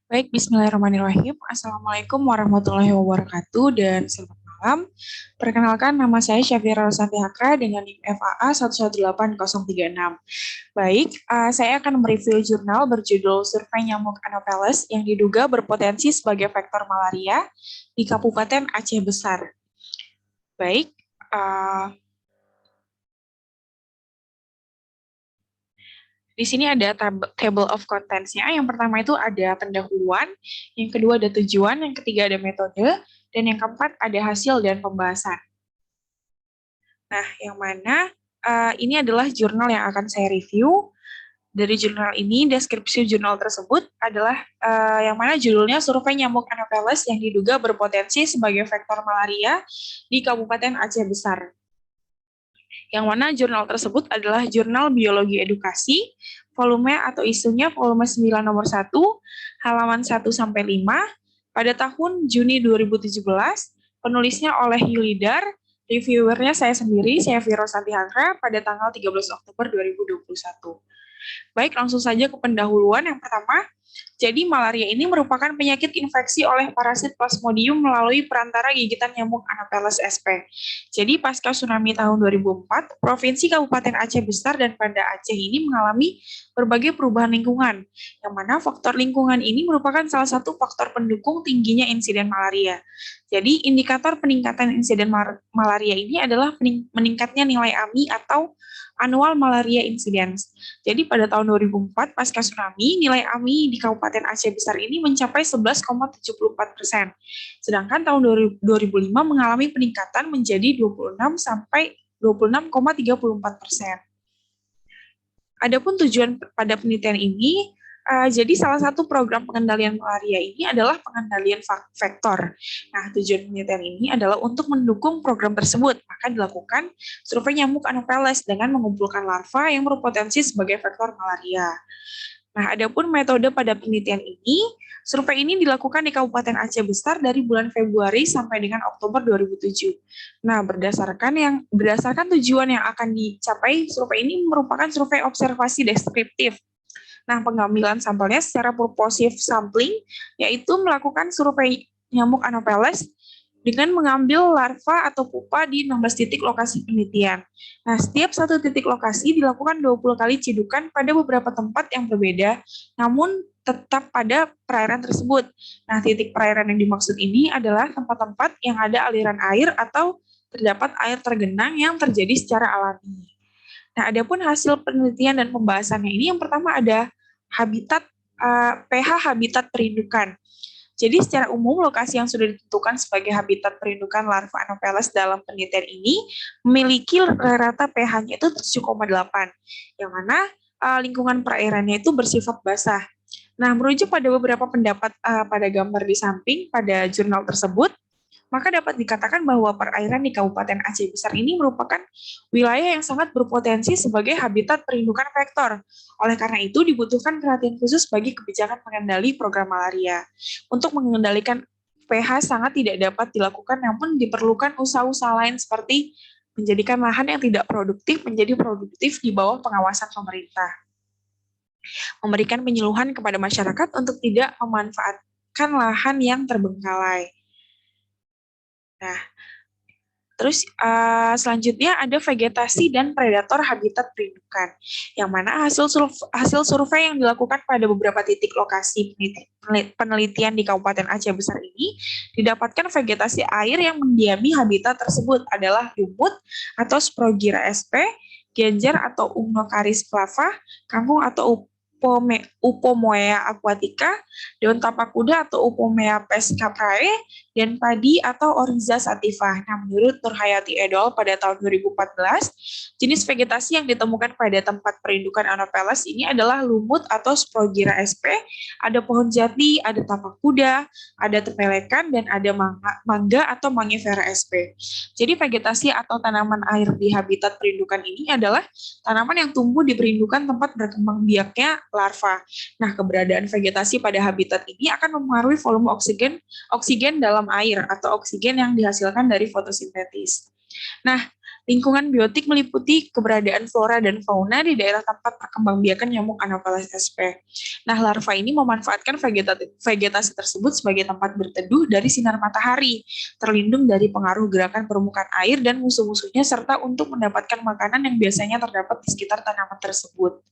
Baik, bismillahirrahmanirrahim. Assalamualaikum warahmatullahi wabarakatuh dan selamat malam. Perkenalkan, nama saya Syafira Rosanti Hakra dengan NIM FAA 118036. Baik, saya akan mereview jurnal berjudul Survei Nyamuk Anopheles yang diduga berpotensi sebagai faktor malaria di Kabupaten Aceh Besar. Baik, di sini ada table of contents-nya. Yang pertama itu ada pendahuluan, yang kedua ada tujuan, yang ketiga ada metode, dan yang keempat ada hasil dan pembahasan. Nah, yang mana ini adalah jurnal yang akan saya review. Dari jurnal ini, deskripsi jurnal tersebut adalah yang mana judulnya Survei Nyamuk Anopheles yang diduga berpotensi sebagai faktor malaria di Kabupaten Aceh Besar. Yang mana jurnal tersebut adalah Jurnal Biologi Edukasi, volume atau isunya volume 9 nomor 1, halaman 1 sampai 5, pada tahun Juni 2017, penulisnya oleh Yulidar, reviewernya saya sendiri, saya Viro Santihangra, pada tanggal 13 Oktober 2021. Baik, langsung saja ke pendahuluan. Yang pertama, jadi malaria ini merupakan penyakit infeksi oleh parasit Plasmodium melalui perantara gigitan nyamuk Anopheles sp. Jadi pasca tsunami tahun 2004, Provinsi Kabupaten Aceh Besar dan Banda Aceh ini mengalami berbagai perubahan lingkungan, yang mana faktor lingkungan ini merupakan salah satu faktor pendukung tingginya insiden malaria. Jadi indikator peningkatan insiden malaria ini adalah meningkatnya nilai AMI atau Annual Malaria Incidence. Jadi pada tahun 2004 pasca tsunami, nilai AMI di Kabupaten Aceh Besar ini mencapai 11,74%. Sedangkan tahun 2005 mengalami peningkatan menjadi 26 sampai 26,34%. Adapun tujuan pada penelitian ini, jadi salah satu program pengendalian malaria ini adalah pengendalian vektor. Nah, tujuan penelitian ini adalah untuk mendukung program tersebut, maka dilakukan survei nyamuk Anopheles dengan mengumpulkan larva yang berpotensi sebagai vektor malaria. Nah, adapun metode pada penelitian ini, survei ini dilakukan di Kabupaten Aceh Besar dari bulan Februari sampai dengan Oktober 2007. Nah, berdasarkan tujuan yang akan dicapai, survei ini merupakan survei observasi deskriptif. Nah, pengambilan sampelnya secara purposive sampling, yaitu melakukan survei nyamuk Anopheles dengan mengambil larva atau pupa di 16 titik lokasi penelitian. Nah, setiap satu titik lokasi dilakukan 20 kali cidukan pada beberapa tempat yang berbeda, namun tetap pada perairan tersebut. Nah, titik perairan yang dimaksud ini adalah tempat-tempat yang ada aliran air atau terdapat air tergenang yang terjadi secara alami. Nah, adapun hasil penelitian dan pembahasannya ini yang pertama ada habitat pH habitat perindukan. Jadi secara umum lokasi yang sudah ditentukan sebagai habitat perindukan larva Anopheles dalam penelitian ini memiliki rata pH-nya itu 7,8, yang mana lingkungan perairannya itu bersifat basah. Nah, merujuk pada beberapa pendapat pada gambar di samping pada jurnal tersebut, maka dapat dikatakan bahwa perairan di Kabupaten Aceh Besar ini merupakan wilayah yang sangat berpotensi sebagai habitat perindukan vektor. Oleh karena itu, dibutuhkan perhatian khusus bagi kebijakan pengendali program malaria. Untuk mengendalikan pH sangat tidak dapat dilakukan, namun diperlukan usaha-usaha lain seperti menjadikan lahan yang tidak produktif menjadi produktif di bawah pengawasan pemerintah. Memberikan penyuluhan kepada masyarakat untuk tidak memanfaatkan lahan yang terbengkalai. Nah, terus selanjutnya ada vegetasi dan predator habitat perindukan, yang mana hasil survei yang dilakukan pada beberapa titik lokasi penelitian di Kabupaten Aceh Besar ini didapatkan vegetasi air yang mendiami habitat tersebut adalah lumut atau Sprogyra sp, genjer atau Umnocaris flava, kangkung atau Upomoea aquatica, daun tapak kuda atau Upomea pescaprae, dan padi atau Oryza sativa. Nah, menurut Nurhayati et al. Pada tahun 2014, jenis vegetasi yang ditemukan pada tempat perindukan Anopheles ini adalah lumut atau Sprogyra sp, ada pohon jati, ada tapak kuda, ada tepelekan, dan ada mangga atau Mangifera sp. Jadi vegetasi atau tanaman air di habitat perindukan ini adalah tanaman yang tumbuh di perindukan tempat berkembang biaknya larva. Nah, keberadaan vegetasi pada habitat ini akan mempengaruhi volume oksigen dalam air atau oksigen yang dihasilkan dari fotosintesis. Nah, Lingkungan biotik meliputi keberadaan flora dan fauna di daerah tempat perkembangbiakan nyamuk Anopheles sp. Nah, larva ini memanfaatkan vegetasi tersebut sebagai tempat berteduh dari sinar matahari, terlindung dari pengaruh gerakan permukaan air dan musuh-musuhnya, serta untuk mendapatkan makanan yang biasanya terdapat di sekitar tanaman tersebut.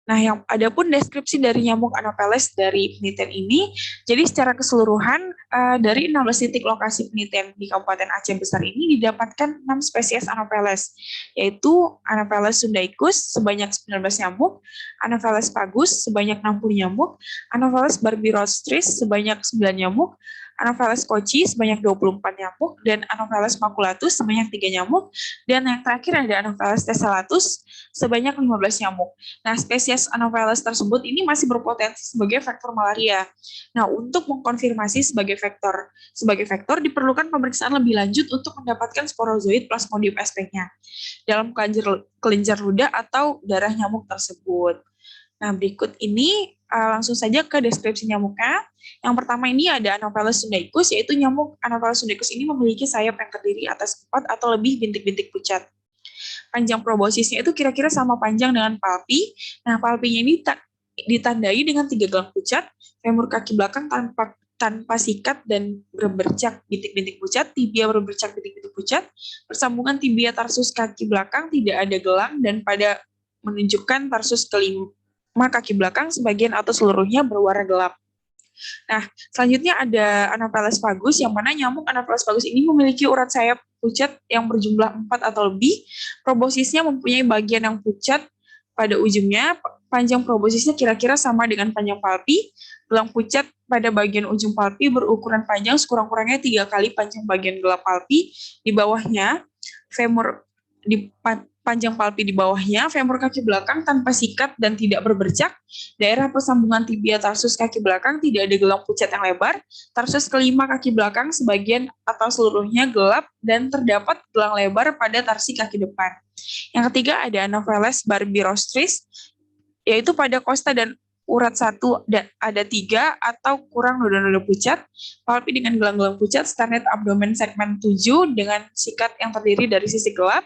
Nah, yang adapun deskripsi dari nyamuk Anopheles dari penelitian ini, jadi secara keseluruhan dari 16 titik lokasi penelitian di Kabupaten Aceh Besar ini didapatkan 6 spesies Anopheles, yaitu Anopheles sundaicus sebanyak 19 nyamuk, Anopheles pagus sebanyak 60 nyamuk, Anopheles barbirostris sebanyak 9 nyamuk, Anopheles kochi sebanyak 24 nyamuk, dan Anopheles maculatus sebanyak 3 nyamuk, dan yang terakhir ada Anopheles tessellatus sebanyak 15 nyamuk. Nah, spesies Anopheles tersebut ini masih berpotensi sebagai faktor malaria. Nah, untuk mengkonfirmasi sebagai faktor diperlukan pemeriksaan lebih lanjut untuk mendapatkan sporozoid Plasmodium sp-nya dalam kelenjar ludah atau darah nyamuk tersebut. Nah, berikut ini langsung saja ke deskripsi nyamuknya. Yang pertama ini ada Anopheles sundaicus, yaitu nyamuk Anopheles sundaicus ini memiliki sayap yang terdiri atas 4 atau lebih bintik-bintik pucat. Panjang proboscisnya itu kira-kira sama panjang dengan palpi. Nah, palpinya ini ditandai dengan 3 gelang pucat, femur kaki belakang tanpa sikat dan berbercak bintik-bintik pucat, tibia berbercak bintik-bintik pucat, persambungan tibia tarsus kaki belakang tidak ada gelang, dan pada menunjukkan tarsus kelima kaki belakang sebagian atau seluruhnya berwarna gelap. Nah, selanjutnya ada Anopheles pagus, yang mana nyamuk Anopheles pagus ini memiliki urat sayap pucat yang berjumlah 4 atau lebih. Proboscisnya mempunyai bagian yang pucat pada ujungnya, panjang proboscisnya kira-kira sama dengan panjang palpi. Gelang pucat pada bagian ujung palpi berukuran panjang sekurang-kurangnya 3 kali panjang bagian gelap palpi. Di bawahnya, femur di panjang palpi di bawahnya, femur kaki belakang tanpa sikat dan tidak berbercak, daerah persambungan tibia tarsus kaki belakang tidak ada gelang pucat yang lebar, tarsus kelima kaki belakang sebagian atau seluruhnya gelap dan terdapat gelang lebar pada tarsi kaki depan. Yang ketiga ada Anopheles barbirostris, yaitu pada kosta dan urat 1 dan ada 3 atau kurang noda-noda pucat, palpi dengan gelang-gelang pucat, sternate abdomen segmen 7 dengan sikat yang terdiri dari sisik gelap.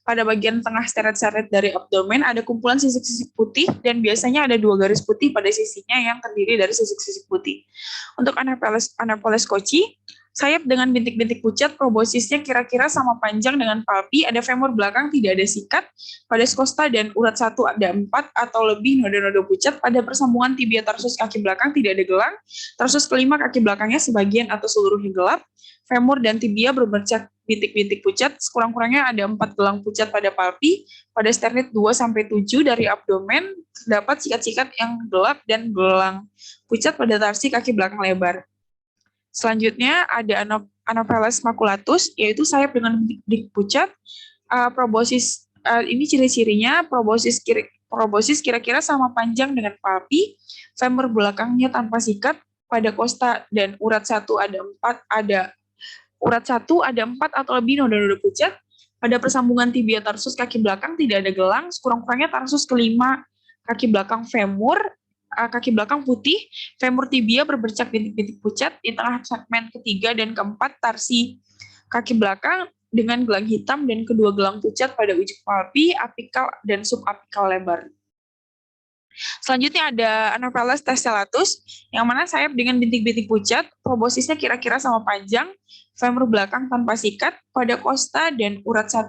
Pada bagian tengah seret-seret dari abdomen ada kumpulan sisik-sisik putih dan biasanya ada 2 garis putih pada sisinya yang terdiri dari sisik-sisik putih. Untuk Anopheles kochi, sayap dengan bintik-bintik pucat, proboscisnya kira-kira sama panjang dengan palpi, ada femur belakang tidak ada sikat, pada skosta dan urat 1 ada 4 atau lebih noda-noda pucat, pada persambungan tibia tarsus kaki belakang tidak ada gelang, tarsus kelima kaki belakangnya sebagian atau seluruhnya gelap, femur dan tibia berbercak bintik-bintik pucat, sekurang-kurangnya ada 4 gelang pucat pada palpi, pada sternit 2-7 dari abdomen, terdapat sikat-sikat yang gelap dan gelang pucat pada tarsi kaki belakang lebar. Selanjutnya ada Anopheles maculatus, yaitu sayap dengan bintik pucat, proboscis, ini ciri-cirinya, proboscis kira-kira sama panjang dengan palpi, femur belakangnya tanpa sikat, pada kosta dan urat 1 ada 4 atau lebih noda-noda pucat. Pada persambungan tibia tarsus kaki belakang tidak ada gelang, sekurang-kurangnya tarsus kelima kaki belakang kaki belakang putih, femur tibia berbercak bintik-bintik pucat, di tengah segmen ketiga dan keempat tarsi kaki belakang dengan gelang hitam dan kedua gelang pucat pada ujung palpi, apikal dan subapikal lebar. Selanjutnya ada Anopheles tessellatus, yang mana sayap dengan bintik-bintik pucat, proboscisnya kira-kira sama panjang, femur belakang tanpa sikat, pada kosta dan urat 1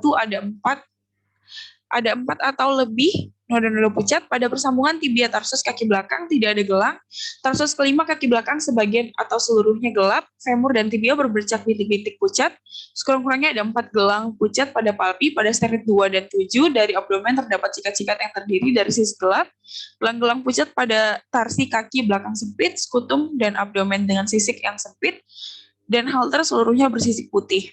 ada 4 atau lebih noda-noda pucat, pada persambungan tibia tarsus kaki belakang tidak ada gelang, tarsus kelima kaki belakang sebagian atau seluruhnya gelap, femur dan tibia berbercak bintik-bintik pucat, sekurang-kurangnya ada 4 gelang pucat pada palpi, pada sternit 2 dan 7 dari abdomen terdapat sikat-sikat yang terdiri dari sisik gelap, gelang-gelang pucat pada tarsi kaki belakang sempit, skutum dan abdomen dengan sisik yang sempit, dan halter seluruhnya bersisik putih.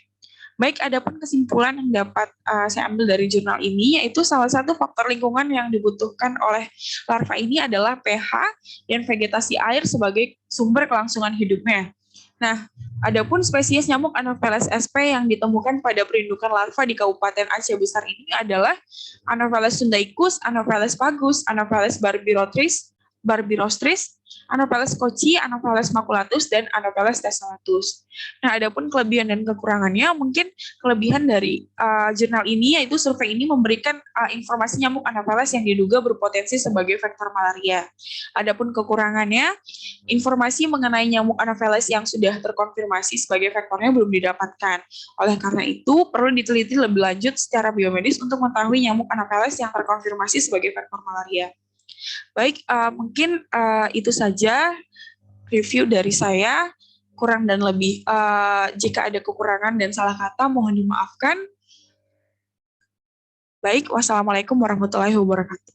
Baik, adapun kesimpulan yang dapat saya ambil dari jurnal ini, yaitu salah satu faktor lingkungan yang dibutuhkan oleh larva ini adalah pH dan vegetasi air sebagai sumber kelangsungan hidupnya. Nah, adapun spesies nyamuk Anopheles sp yang ditemukan pada perindukan larva di Kabupaten Aceh Besar ini adalah Anopheles sundaicus, Anopheles pagus, Anopheles barbirostris, barbirostris, Anopheles cocci, Anopheles maculatus, dan Anopheles tessellatus. Nah, adapun kelebihan dan kekurangannya, mungkin kelebihan dari jurnal ini yaitu survei ini memberikan informasi nyamuk Anopheles yang diduga berpotensi sebagai faktor malaria. Adapun kekurangannya, informasi mengenai nyamuk Anopheles yang sudah terkonfirmasi sebagai faktornya belum didapatkan. Oleh karena itu, perlu diteliti lebih lanjut secara biomedis untuk mengetahui nyamuk Anopheles yang terkonfirmasi sebagai faktor malaria. Baik, mungkin itu saja review dari saya. Kurang dan lebih, jika ada kekurangan dan salah kata, mohon dimaafkan. Baik, wassalamualaikum warahmatullahi wabarakatuh.